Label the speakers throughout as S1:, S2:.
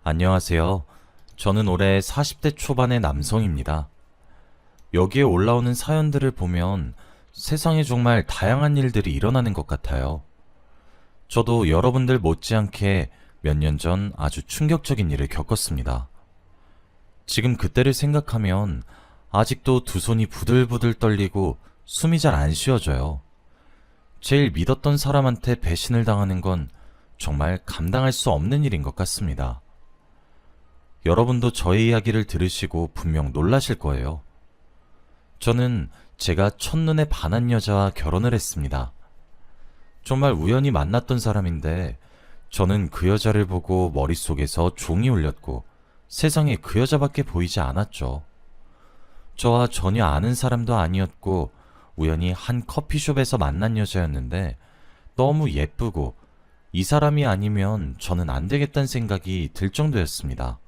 S1: 안녕하세요. 저는 올해 40대 초반의 남성입니다. 여기에 올라오는 사연들을 보면 세상에 정말 다양한 일들이 일어나는 것 같아요. 저도 여러분들 못지않게 몇 년 전 아주 충격적인 일을 겪었습니다. 지금 그때를 생각하면 아직도 두 손이 부들부들 떨리고 숨이 잘 안 쉬어져요. 제일 믿었던 사람한테 배신을 당하는 건 정말 감당할 수 없는 일인 것 같습니다. 여러분도 저의 이야기를 들으시고 분명 놀라실 거예요. 저는 제가 첫눈에 반한 여자와 결혼을 했습니다. 정말 우연히 만났던 사람인데 저는 그 여자를 보고 머릿속에서 종이 울렸고 세상에 그 여자밖에 보이지 않았죠. 저와 전혀 아는 사람도 아니었고 우연히 한 커피숍에서 만난 여자였는데 너무 예쁘고 이 사람이 아니면 저는 안 되겠다는 생각이 들 정도였습니다.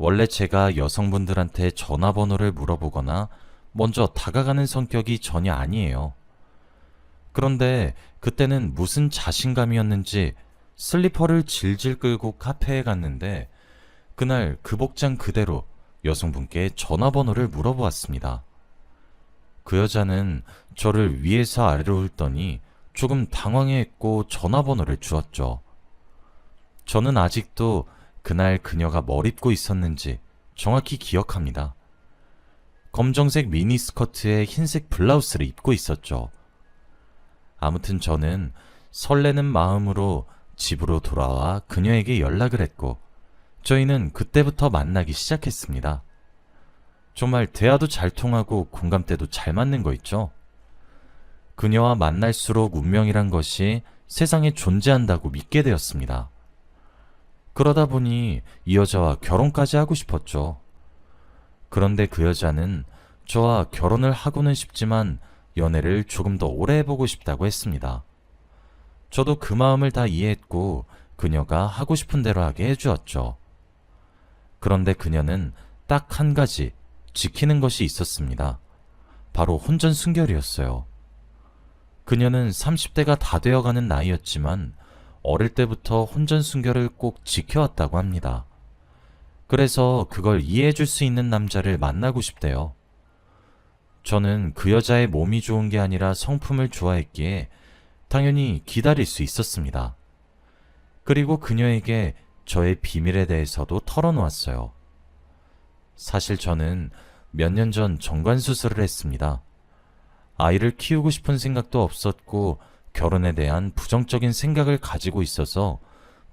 S1: 원래 제가 여성분들한테 전화번호를 물어보거나 먼저 다가가는 성격이 전혀 아니에요. 그런데 그때는 무슨 자신감이었는지 슬리퍼를 질질 끌고 카페에 갔는데 그날 그 복장 그대로 여성분께 전화번호를 물어보았습니다. 그 여자는 저를 위에서 아래로 훑더니 조금 당황해했고 전화번호를 주었죠. 저는 아직도 그날 그녀가 뭘 입고 있었는지 정확히 기억합니다. 검정색 미니스커트에 흰색 블라우스를 입고 있었죠. 아무튼 저는 설레는 마음으로 집으로 돌아와 그녀에게 연락을 했고 저희는 그때부터 만나기 시작했습니다. 정말 대화도 잘 통하고 공감대도 잘 맞는 거 있죠? 그녀와 만날수록 운명이란 것이 세상에 존재한다고 믿게 되었습니다. 그러다 보니 이 여자와 결혼까지 하고 싶었죠. 그런데 그 여자는 저와 결혼을 하고는 싶지만 연애를 조금 더 오래 해보고 싶다고 했습니다. 저도 그 마음을 다 이해했고 그녀가 하고 싶은 대로 하게 해주었죠. 그런데 그녀는 딱 한 가지 지키는 것이 있었습니다. 바로 혼전 순결이었어요. 그녀는 30대가 다 되어가는 나이였지만 어릴 때부터 혼전 순결을 꼭 지켜왔다고 합니다. 그래서 그걸 이해해줄 수 있는 남자를 만나고 싶대요. 저는 그 여자의 몸이 좋은 게 아니라 성품을 좋아했기에 당연히 기다릴 수 있었습니다. 그리고 그녀에게 저의 비밀에 대해서도 털어놓았어요. 사실 저는 몇 년 전 정관수술을 했습니다. 아이를 키우고 싶은 생각도 없었고 결혼에 대한 부정적인 생각을 가지고 있어서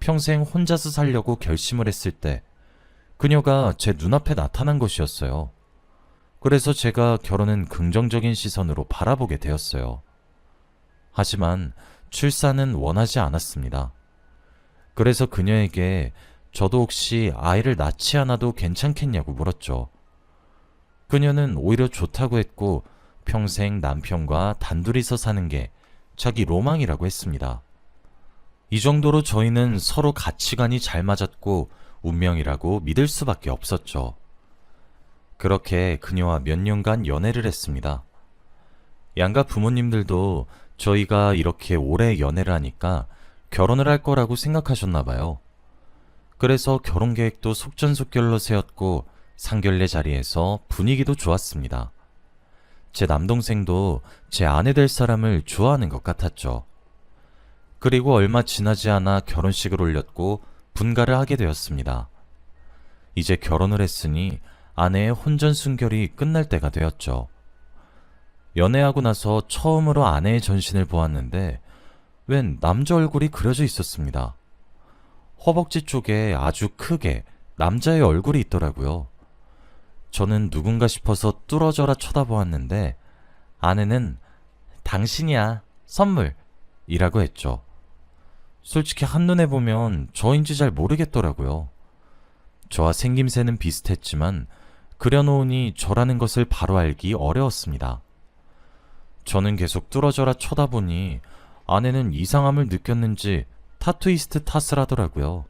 S1: 평생 혼자서 살려고 결심을 했을 때 그녀가 제 눈앞에 나타난 것이었어요. 그래서 제가 결혼은 긍정적인 시선으로 바라보게 되었어요. 하지만 출산은 원하지 않았습니다. 그래서 그녀에게 저도 혹시 아이를 낳지 않아도 괜찮겠냐고 물었죠. 그녀는 오히려 좋다고 했고 평생 남편과 단둘이서 사는 게 자기 로망이라고 했습니다. 이 정도로 저희는 서로 가치관이 잘 맞았고 운명이라고 믿을 수밖에 없었죠. 그렇게 그녀와 몇 년간 연애를 했습니다. 양가 부모님들도 저희가 이렇게 오래 연애를 하니까 결혼을 할 거라고 생각하셨나 봐요. 그래서 결혼 계획도 속전속결로 세웠고 상견례 자리에서 분위기도 좋았습니다. 제 남동생도 제 아내 될 사람을 좋아하는 것 같았죠. 그리고 얼마 지나지 않아 결혼식을 올렸고 분가를 하게 되었습니다. 이제 결혼을 했으니 아내의 혼전 순결이 끝날 때가 되었죠. 연애하고 나서 처음으로 아내의 전신을 보았는데 웬 남자 얼굴이 그려져 있었습니다. 허벅지 쪽에 아주 크게 남자의 얼굴이 있더라고요. 저는 누군가 싶어서 뚫어져라 쳐다보았는데 아내는 당신이야, 선물! 이라고 했죠. 솔직히 한눈에 보면 저인지 잘 모르겠더라고요. 저와 생김새는 비슷했지만 그려놓으니 저라는 것을 바로 알기 어려웠습니다. 저는 계속 뚫어져라 쳐다보니 아내는 이상함을 느꼈는지 타투이스트 탓을 하더라고요.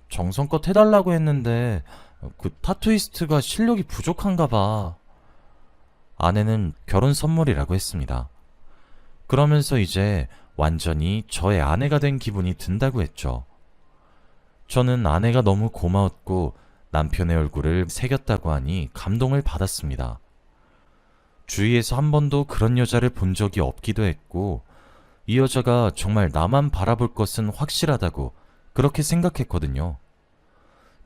S1: 정성껏 해달라고 했는데 그 타투이스트가 실력이 부족한가 봐. 아내는 결혼 선물이라고 했습니다. 그러면서 이제 완전히 저의 아내가 된 기분이 든다고 했죠. 저는 아내가 너무 고마웠고 남편의 얼굴을 새겼다고 하니 감동을 받았습니다. 주위에서 한 번도 그런 여자를 본 적이 없기도 했고, 이 여자가 정말 나만 바라볼 것은 확실하다고 그렇게 생각했거든요.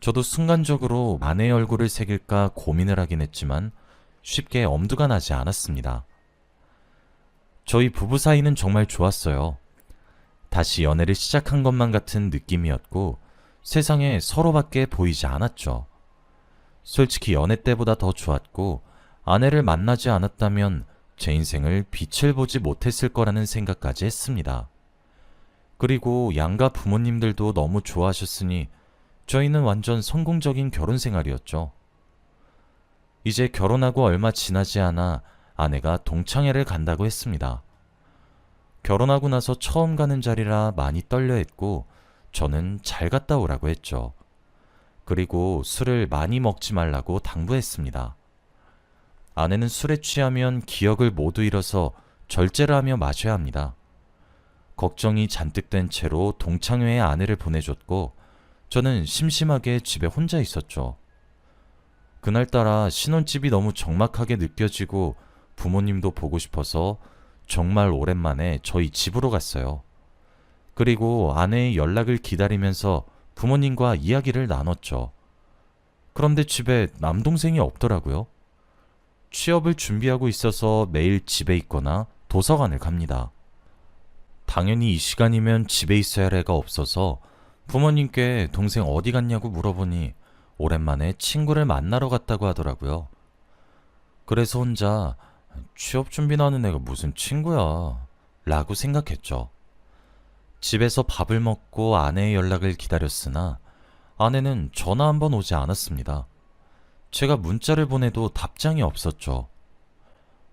S1: 저도 순간적으로 아내의 얼굴을 새길까 고민을 하긴 했지만 쉽게 엄두가 나지 않았습니다. 저희 부부 사이는 정말 좋았어요. 다시 연애를 시작한 것만 같은 느낌이었고 세상에 서로밖에 보이지 않았죠. 솔직히 연애 때보다 더 좋았고 아내를 만나지 않았다면 제 인생을 빛을 보지 못했을 거라는 생각까지 했습니다. 그리고 양가 부모님들도 너무 좋아하셨으니 저희는 완전 성공적인 결혼 생활이었죠. 이제 결혼하고 얼마 지나지 않아 아내가 동창회를 간다고 했습니다. 결혼하고 나서 처음 가는 자리라 많이 떨려 했고 저는 잘 갔다 오라고 했죠. 그리고 술을 많이 먹지 말라고 당부했습니다. 아내는 술에 취하면 기억을 모두 잃어서 절제를 하며 마셔야 합니다. 걱정이 잔뜩 된 채로 동창회에 아내를 보내줬고 저는 심심하게 집에 혼자 있었죠. 그날따라 신혼집이 너무 적막하게 느껴지고 부모님도 보고 싶어서 정말 오랜만에 저희 집으로 갔어요. 그리고 아내의 연락을 기다리면서 부모님과 이야기를 나눴죠. 그런데 집에 남동생이 없더라고요. 취업을 준비하고 있어서 매일 집에 있거나 도서관을 갑니다. 당연히 이 시간이면 집에 있어야 할 애가 없어서 부모님께 동생 어디 갔냐고 물어보니 오랜만에 친구를 만나러 갔다고 하더라고요. 그래서 혼자 취업 준비나 하는 애가 무슨 친구야 라고 생각했죠. 집에서 밥을 먹고 아내의 연락을 기다렸으나 아내는 전화 한 번 오지 않았습니다. 제가 문자를 보내도 답장이 없었죠.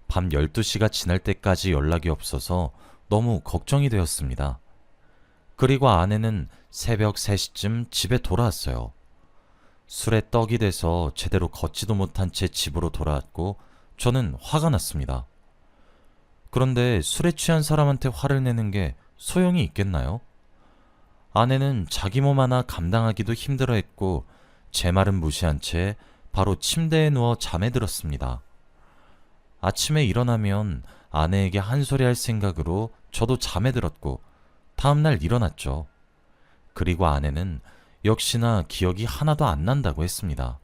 S1: 밤 12시가 지날 때까지 연락이 없어서 너무 걱정이 되었습니다. 그리고 아내는 새벽 3시쯤 집에 돌아왔어요. 술에 떡이 돼서 제대로 걷지도 못한 채 집으로 돌아왔고 저는 화가 났습니다. 그런데 술에 취한 사람한테 화를 내는 게 소용이 있겠나요? 아내는 자기 몸 하나 감당하기도 힘들어했고 제 말은 무시한 채 바로 침대에 누워 잠에 들었습니다. 아침에 일어나면 아내에게 한 소리 할 생각으로 저도 잠에 들었고 다음날 일어났죠. 그리고 아내는 역시나 기억이 하나도 안 난다고 했습니다.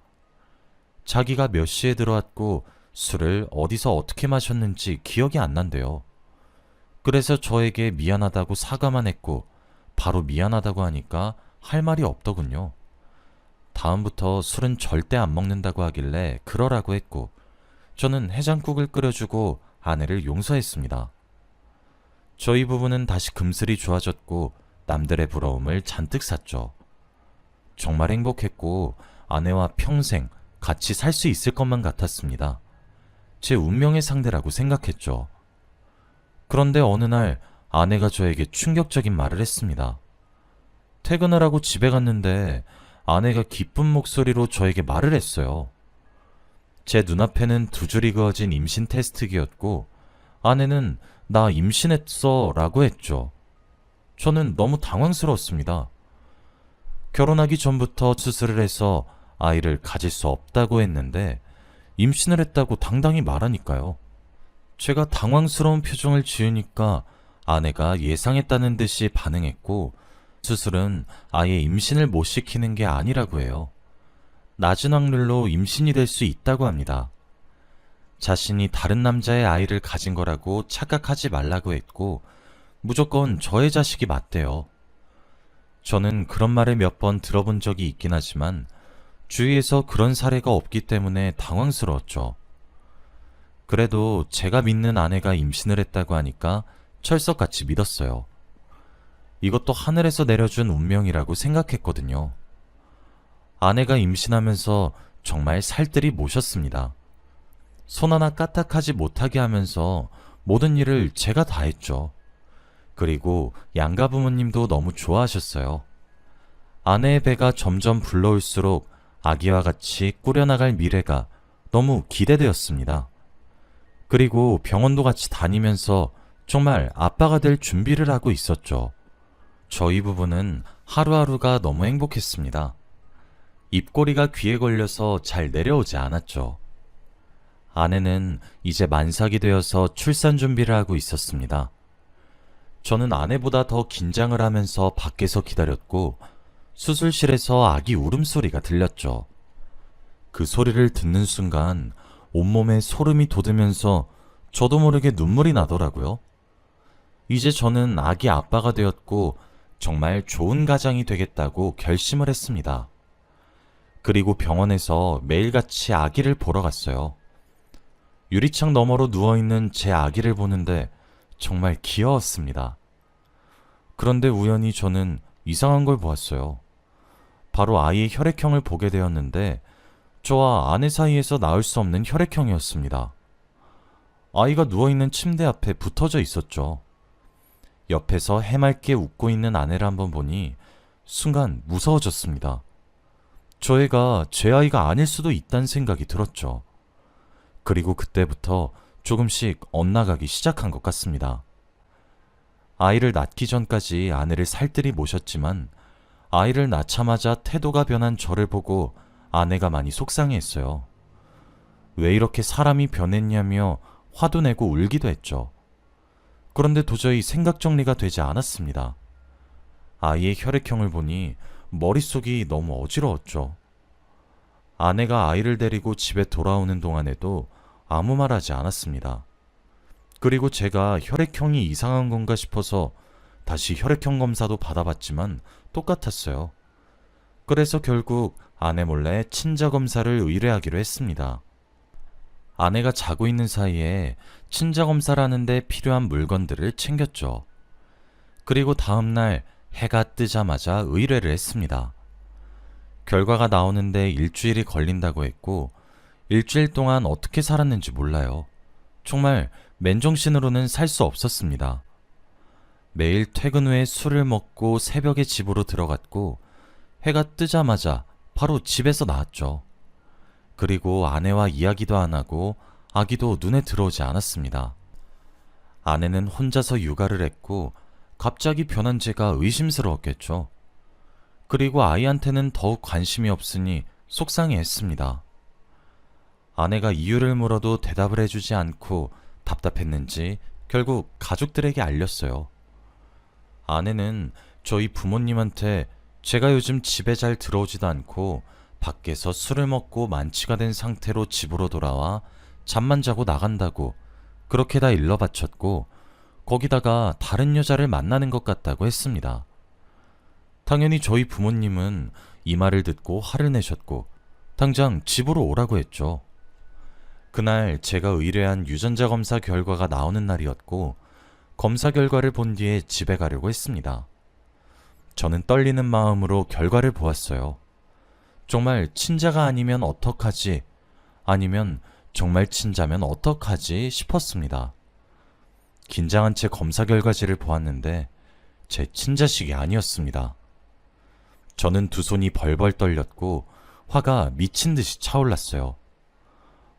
S1: 자기가 몇 시에 들어왔고 술을 어디서 어떻게 마셨는지 기억이 안 난대요. 그래서 저에게 미안하다고 사과만 했고 바로 미안하다고 하니까 할 말이 없더군요. 다음부터 술은 절대 안 먹는다고 하길래 그러라고 했고 저는 해장국을 끓여주고 아내를 용서했습니다. 저희 부부는 다시 금슬이 좋아졌고 남들의 부러움을 잔뜩 샀죠. 정말 행복했고 아내와 평생 같이 살 수 있을 것만 같았습니다. 제 운명의 상대라고 생각했죠. 그런데 어느 날 아내가 저에게 충격적인 말을 했습니다. 퇴근을 하고 집에 갔는데 아내가 기쁜 목소리로 저에게 말을 했어요. 제 눈앞에는 두 줄이 그어진 임신 테스트기였고 아내는 나 임신했어 라고 했죠. 저는 너무 당황스러웠습니다. 결혼하기 전부터 수술을 해서 아이를 가질 수 없다고 했는데 임신을 했다고 당당히 말하니까요. 제가 당황스러운 표정을 지으니까 아내가 예상했다는 듯이 반응했고 수술은 아예 임신을 못 시키는 게 아니라고 해요. 낮은 확률로 임신이 될 수 있다고 합니다. 자신이 다른 남자의 아이를 가진 거라고 착각하지 말라고 했고 무조건 저의 자식이 맞대요. 저는 그런 말을 몇 번 들어본 적이 있긴 하지만 주위에서 그런 사례가 없기 때문에 당황스러웠죠. 그래도 제가 믿는 아내가 임신을 했다고 하니까 철석같이 믿었어요. 이것도 하늘에서 내려준 운명이라고 생각했거든요. 아내가 임신하면서 정말 살뜰히 모셨습니다. 손 하나 까딱하지 못하게 하면서 모든 일을 제가 다 했죠. 그리고 양가 부모님도 너무 좋아하셨어요. 아내의 배가 점점 불러올수록 아기와 같이 꾸려나갈 미래가 너무 기대되었습니다. 그리고 병원도 같이 다니면서 정말 아빠가 될 준비를 하고 있었죠. 저희 부부는 하루하루가 너무 행복했습니다. 입꼬리가 귀에 걸려서 잘 내려오지 않았죠. 아내는 이제 만삭이 되어서 출산 준비를 하고 있었습니다. 저는 아내보다 더 긴장을 하면서 밖에서 기다렸고 수술실에서 아기 울음소리가 들렸죠. 그 소리를 듣는 순간 온몸에 소름이 돋으면서 저도 모르게 눈물이 나더라고요. 이제 저는 아기 아빠가 되었고 정말 좋은 가장이 되겠다고 결심을 했습니다. 그리고 병원에서 매일같이 아기를 보러 갔어요. 유리창 너머로 누워있는 제 아기를 보는데 정말 귀여웠습니다. 그런데 우연히 저는 이상한 걸 보았어요. 바로 아이의 혈액형을 보게 되었는데 저와 아내 사이에서 나올 수 없는 혈액형이었습니다. 아이가 누워있는 침대 앞에 붙어져 있었죠. 옆에서 해맑게 웃고 있는 아내를 한번 보니 순간 무서워졌습니다. 저 애가 제 아이가 아닐 수도 있다는 생각이 들었죠. 그리고 그때부터 조금씩 엇나가기 시작한 것 같습니다. 아이를 낳기 전까지 아내를 살뜰히 모셨지만 아이를 낳자마자 태도가 변한 저를 보고 아내가 많이 속상해했어요. 왜 이렇게 사람이 변했냐며 화도 내고 울기도 했죠. 그런데 도저히 생각 정리가 되지 않았습니다. 아이의 혈액형을 보니 머릿속이 너무 어지러웠죠. 아내가 아이를 데리고 집에 돌아오는 동안에도 아무 말 하지 않았습니다. 그리고 제가 혈액형이 이상한 건가 싶어서 다시 혈액형 검사도 받아봤지만 똑같았어요. 그래서 결국 아내 몰래 친자 검사를 의뢰하기로 했습니다. 아내가 자고 있는 사이에 친자 검사를 하는데 필요한 물건들을 챙겼죠. 그리고 다음날 해가 뜨자마자 의뢰를 했습니다. 결과가 나오는데 일주일이 걸린다고 했고 일주일 동안 어떻게 살았는지 몰라요. 정말 맨정신으로는 살 수 없었습니다. 매일 퇴근 후에 술을 먹고 새벽에 집으로 들어갔고 해가 뜨자마자 바로 집에서 나왔죠. 그리고 아내와 이야기도 안 하고 아기도 눈에 들어오지 않았습니다. 아내는 혼자서 육아를 했고 갑자기 변한 제가 의심스러웠겠죠. 그리고 아이한테는 더욱 관심이 없으니 속상해했습니다. 아내가 이유를 물어도 대답을 해주지 않고 답답했는지 결국 가족들에게 알렸어요. 아내는 저희 부모님한테 제가 요즘 집에 잘 들어오지도 않고 밖에서 술을 먹고 만취가 된 상태로 집으로 돌아와 잠만 자고 나간다고 그렇게 다 일러바쳤고 거기다가 다른 여자를 만나는 것 같다고 했습니다. 당연히 저희 부모님은 이 말을 듣고 화를 내셨고 당장 집으로 오라고 했죠. 그날 제가 의뢰한 유전자 검사 결과가 나오는 날이었고 검사 결과를 본 뒤에 집에 가려고 했습니다. 저는 떨리는 마음으로 결과를 보았어요. 정말 친자가 아니면 어떡하지? 아니면 정말 친자면 어떡하지? 싶었습니다. 긴장한 채 검사 결과지를 보았는데 제 친자식이 아니었습니다. 저는 두 손이 벌벌 떨렸고 화가 미친 듯이 차올랐어요.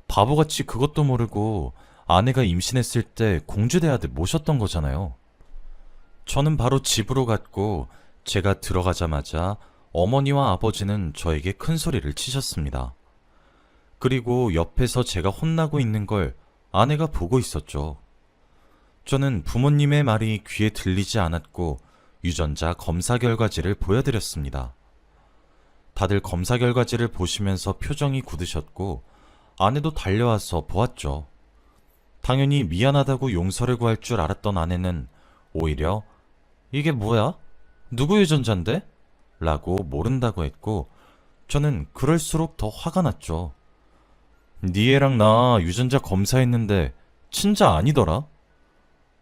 S1: 바보같이 그것도 모르고 아내가 임신했을 때 공주대하듯 모셨던 거잖아요. 저는 바로 집으로 갔고 제가 들어가자마자 어머니와 아버지는 저에게 큰 소리를 치셨습니다. 그리고 옆에서 제가 혼나고 있는 걸 아내가 보고 있었죠. 저는 부모님의 말이 귀에 들리지 않았고 유전자 검사 결과지를 보여드렸습니다. 다들 검사 결과지를 보시면서 표정이 굳으셨고 아내도 달려와서 보았죠. 당연히 미안하다고 용서를 구할 줄 알았던 아내는 오히려 이게 뭐야? 누구 유전자인데? 라고 모른다고 했고 저는 그럴수록 더 화가 났죠. 니 애랑 나 유전자 검사했는데 친자 아니더라?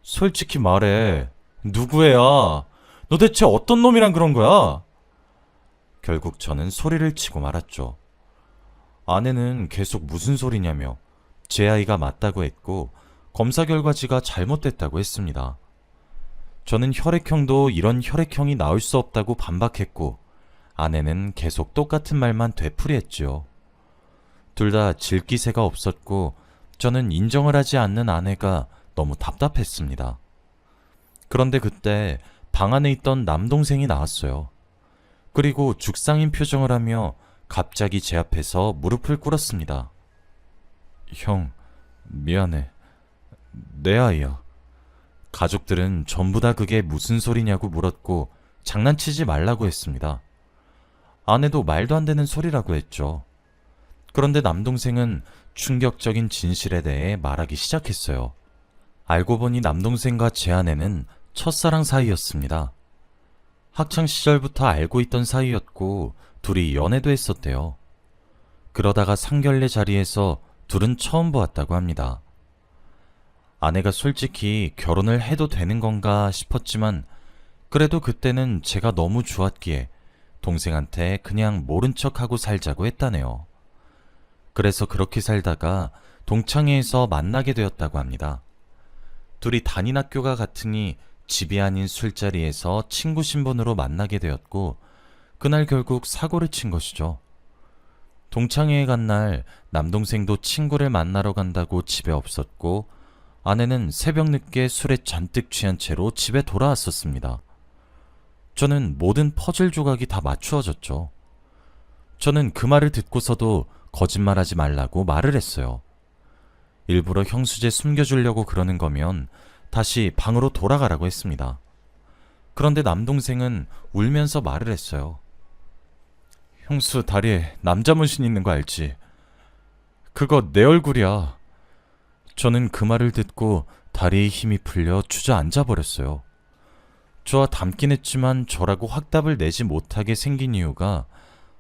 S1: 솔직히 말해. 누구 애야? 너 대체 어떤 놈이랑 그런 거야? 결국 저는 소리를 치고 말았죠. 아내는 계속 무슨 소리냐며 제 아이가 맞다고 했고 검사 결과지가 잘못됐다고 했습니다. 저는 혈액형도 이런 혈액형이 나올 수 없다고 반박했고 아내는 계속 똑같은 말만 되풀이했지요. 둘 다 질기새가 없었고 저는 인정을 하지 않는 아내가 너무 답답했습니다. 그런데 그때 방 안에 있던 남동생이 나왔어요. 그리고 죽상인 표정을 하며 갑자기 제 앞에서 무릎을 꿇었습니다. 형, 미안해. 내 아이야. 가족들은 전부 다 그게 무슨 소리냐고 물었고 장난치지 말라고 했습니다. 아내도 말도 안 되는 소리라고 했죠. 그런데 남동생은 충격적인 진실에 대해 말하기 시작했어요. 알고 보니 남동생과 제 아내는 첫사랑 사이였습니다. 학창 시절부터 알고 있던 사이였고 둘이 연애도 했었대요. 그러다가 상견례 자리에서 둘은 처음 보았다고 합니다. 아내가 솔직히 결혼을 해도 되는 건가 싶었지만 그래도 그때는 제가 너무 좋았기에 동생한테 그냥 모른 척하고 살자고 했다네요. 그래서 그렇게 살다가 동창회에서 만나게 되었다고 합니다. 둘이 다닌 학교가 같으니 집이 아닌 술자리에서 친구 신분으로 만나게 되었고 그날 결국 사고를 친 것이죠. 동창회에 간 날 남동생도 친구를 만나러 간다고 집에 없었고 아내는 새벽 늦게 술에 잔뜩 취한 채로 집에 돌아왔었습니다. 저는 모든 퍼즐 조각이 다 맞추어졌죠. 저는 그 말을 듣고서도 거짓말하지 말라고 말을 했어요. 일부러 형수제 숨겨주려고 그러는 거면 다시 방으로 돌아가라고 했습니다. 그런데 남동생은 울면서 말을 했어요. 형수 다리에 남자 문신 있는 거 알지? 그거 내 얼굴이야. 저는 그 말을 듣고 다리에 힘이 풀려 주저앉아 버렸어요. 저와 닮긴 했지만 저라고 확답을 내지 못하게 생긴 이유가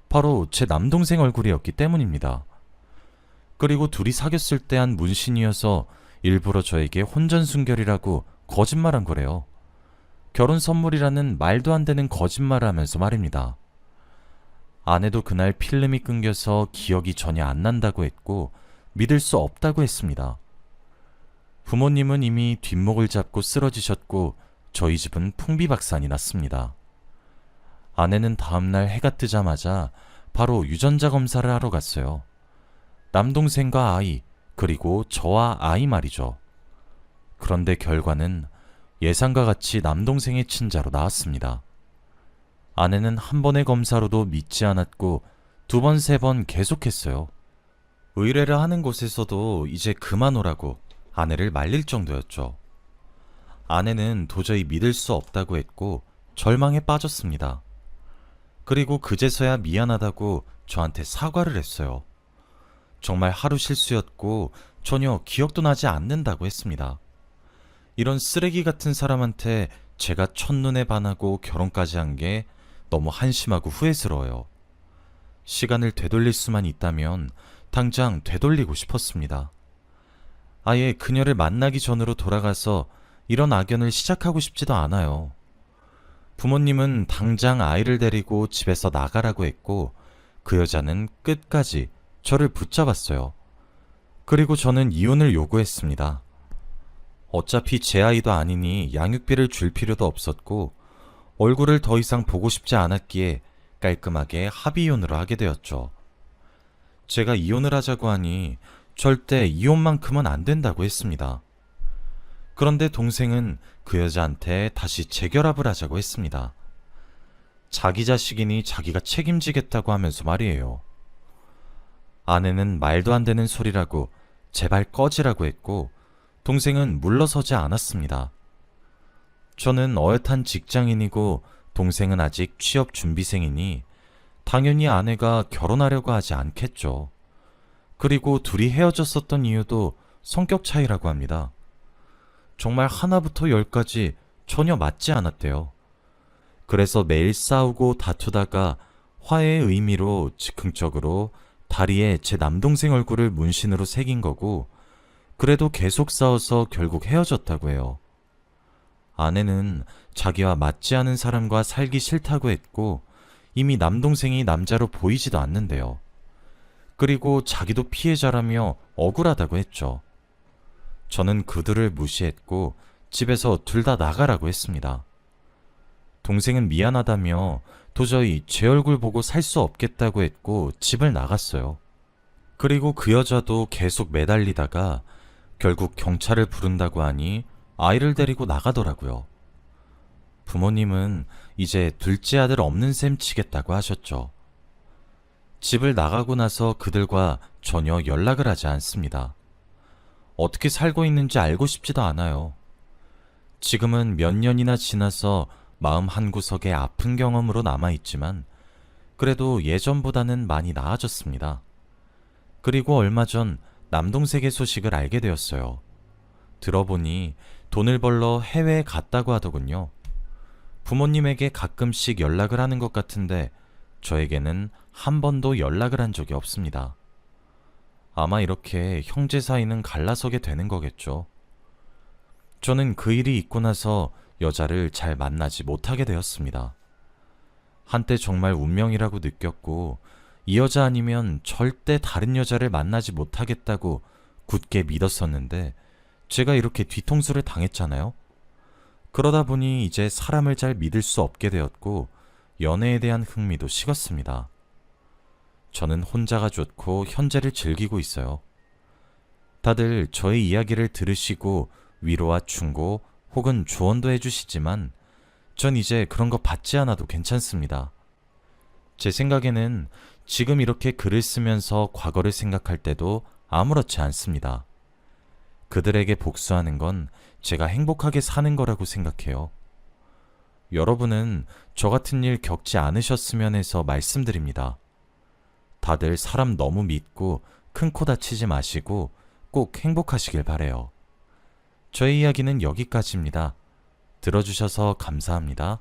S1: 바로 제 남동생 얼굴이었기 때문입니다. 그리고 둘이 사귀었을 때 한 문신이어서 일부러 저에게 혼전순결이라고 거짓말한 거래요. 결혼 선물이라는 말도 안 되는 거짓말을 하면서 말입니다. 아내도 그날 필름이 끊겨서 기억이 전혀 안 난다고 했고 믿을 수 없다고 했습니다. 부모님은 이미 뒷목을 잡고 쓰러지셨고 저희 집은 풍비박산이 났습니다. 아내는 다음날 해가 뜨자마자 바로 유전자 검사를 하러 갔어요. 남동생과 아이, 그리고 저와 아이 말이죠. 그런데 결과는 예상과 같이 남동생의 친자로 나왔습니다. 아내는 한 번의 검사로도 믿지 않았고 두 번, 세 번 계속했어요. 의뢰를 하는 곳에서도 이제 그만 오라고 아내를 말릴 정도였죠. 아내는 도저히 믿을 수 없다고 했고 절망에 빠졌습니다. 그리고 그제서야 미안하다고 저한테 사과를 했어요. 정말 하루 실수였고 전혀 기억도 나지 않는다고 했습니다. 이런 쓰레기 같은 사람한테 제가 첫눈에 반하고 결혼까지 한 게 너무 한심하고 후회스러워요. 시간을 되돌릴 수만 있다면 당장 되돌리고 싶었습니다. 아예 그녀를 만나기 전으로 돌아가서 이런 악연을 시작하고 싶지도 않아요. 부모님은 당장 아이를 데리고 집에서 나가라고 했고 그 여자는 끝까지 저를 붙잡았어요. 그리고 저는 이혼을 요구했습니다. 어차피 제 아이도 아니니 양육비를 줄 필요도 없었고 얼굴을 더 이상 보고 싶지 않았기에 깔끔하게 합의이혼으로 하게 되었죠. 제가 이혼을 하자고 하니 절대 이혼만큼은 안 된다고 했습니다. 그런데 동생은 그 여자한테 다시 재결합을 하자고 했습니다. 자기 자식이니 자기가 책임지겠다고 하면서 말이에요. 아내는 말도 안 되는 소리라고 제발 꺼지라고 했고 동생은 물러서지 않았습니다. 저는 어엿한 직장인이고 동생은 아직 취업 준비생이니 당연히 아내가 결혼하려고 하지 않겠죠. 그리고 둘이 헤어졌었던 이유도 성격 차이라고 합니다. 정말 하나부터 열까지 전혀 맞지 않았대요. 그래서 매일 싸우고 다투다가 화해의 의미로 즉흥적으로 다리에 제 남동생 얼굴을 문신으로 새긴 거고 그래도 계속 싸워서 결국 헤어졌다고 해요. 아내는 자기와 맞지 않은 사람과 살기 싫다고 했고 이미 남동생이 남자로 보이지도 않는데요. 그리고 자기도 피해자라며 억울하다고 했죠. 저는 그들을 무시했고 집에서 둘 다 나가라고 했습니다. 동생은 미안하다며 도저히 제 얼굴 보고 살 수 없겠다고 했고 집을 나갔어요. 그리고 그 여자도 계속 매달리다가 결국 경찰을 부른다고 하니 아이를 데리고 나가더라고요. 부모님은 이제 둘째 아들 없는 셈 치겠다고 하셨죠. 집을 나가고 나서 그들과 전혀 연락을 하지 않습니다. 어떻게 살고 있는지 알고 싶지도 않아요. 지금은 몇 년이나 지나서 마음 한구석에 아픈 경험으로 남아있지만 그래도 예전보다는 많이 나아졌습니다. 그리고 얼마 전 남동생의 소식을 알게 되었어요. 들어보니 돈을 벌러 해외에 갔다고 하더군요. 부모님에게 가끔씩 연락을 하는 것 같은데 저에게는 한 번도 연락을 한 적이 없습니다. 아마 이렇게 형제 사이는 갈라서게 되는 거겠죠. 저는 그 일이 있고 나서 여자를 잘 만나지 못하게 되었습니다. 한때 정말 운명이라고 느꼈고 이 여자 아니면 절대 다른 여자를 만나지 못하겠다고 굳게 믿었었는데 제가 이렇게 뒤통수를 당했잖아요. 그러다 보니 이제 사람을 잘 믿을 수 없게 되었고 연애에 대한 흥미도 식었습니다. 저는 혼자가 좋고 현재를 즐기고 있어요. 다들 저의 이야기를 들으시고 위로와 충고 혹은 조언도 해주시지만 전 이제 그런 거 받지 않아도 괜찮습니다. 제 생각에는 지금 이렇게 글을 쓰면서 과거를 생각할 때도 아무렇지 않습니다. 그들에게 복수하는 건 제가 행복하게 사는 거라고 생각해요. 여러분은 저 같은 일 겪지 않으셨으면 해서 말씀드립니다. 다들 사람 너무 믿고 큰 코 다치지 마시고 꼭 행복하시길 바래요. 저의 이야기는 여기까지입니다. 들어주셔서 감사합니다.